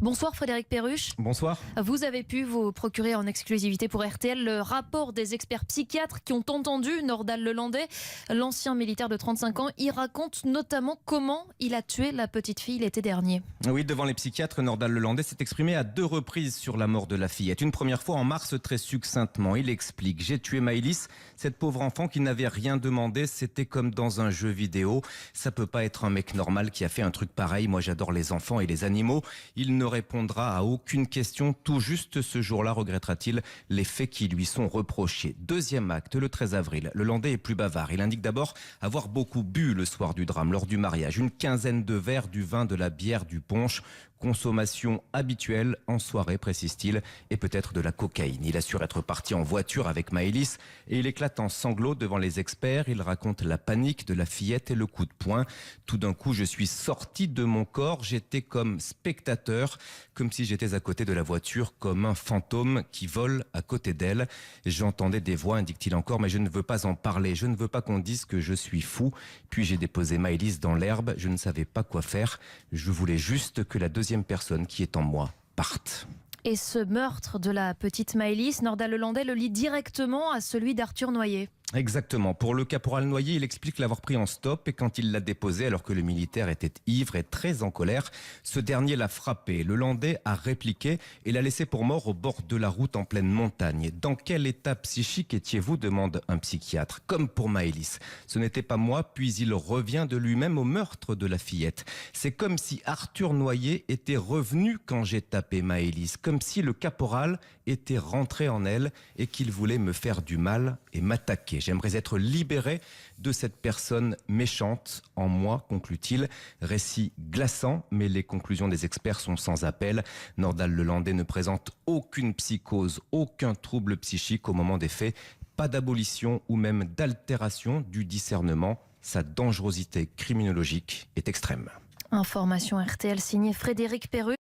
Bonsoir Frédéric Perruche. Bonsoir. Vous avez pu vous procurer en exclusivité pour RTL le rapport des experts psychiatres qui ont entendu Nordal Lelandais, l'ancien militaire de 35 ans. Il raconte notamment comment il a tué la petite fille l'été dernier. Oui, devant les psychiatres, Nordal Lelandais s'est exprimé à 2 reprises sur la mort de la fillette. Une première fois en mars, très succinctement. Il explique: j'ai tué Maëlys, cette pauvre enfant qui n'avait rien demandé. C'était comme dans un jeu vidéo. Ça peut pas être un mec normal qui a fait un truc pareil. Moi, j'adore les enfants et les animaux. Il ne répondra à aucune question. Tout juste ce jour-là regrettera-t-il les faits qui lui sont reprochés. Deuxième acte, le 13 avril. Lelandais est plus bavard. Il indique d'abord avoir beaucoup bu le soir du drame, lors du mariage. Une quinzaine de verres, du vin, de la bière, du punch. Consommation habituelle en soirée, précise-t-il, et peut-être de la cocaïne. Il assure être parti en voiture avec Maëlys et il éclate en sanglots devant les experts. Il raconte la panique de la fillette et le coup de poing. Tout d'un coup, je suis sorti de mon corps. J'étais comme spectateur, comme si j'étais à côté de la voiture, comme un fantôme qui vole à côté d'elle. J'entendais des voix, indique-t-il encore, mais je ne veux pas en parler. Je ne veux pas qu'on dise que je suis fou. Puis j'ai déposé Maëlys dans l'herbe. Je ne savais pas quoi faire. Je voulais juste que la deuxième personne qui est en moi parte. Et ce meurtre de la petite Maëlys, Nordal Lelandais le lie directement à celui d'Arthur Noyer. Exactement. Pour le caporal Noyer, il explique l'avoir pris en stop et quand il l'a déposé alors que le militaire était ivre et très en colère, ce dernier l'a frappé. Le Landais a répliqué et l'a laissé pour mort au bord de la route en pleine montagne. Dans quel état psychique étiez-vous, demande un psychiatre. Comme pour Maëlys. Ce n'était pas moi, puis il revient de lui-même au meurtre de la fillette. C'est comme si Arthur Noyer était revenu quand j'ai tapé Maëlys. Comme si le caporal était rentré en elle et qu'il voulait me faire du mal et m'attaquer. J'aimerais être libéré de cette personne méchante en moi, conclut-il. Récit glaçant, mais les conclusions des experts sont sans appel. Nordal Lelandais ne présente aucune psychose, aucun trouble psychique au moment des faits. Pas d'abolition ou même d'altération du discernement. Sa dangerosité criminologique est extrême. Information RTL signée Frédéric Perruche.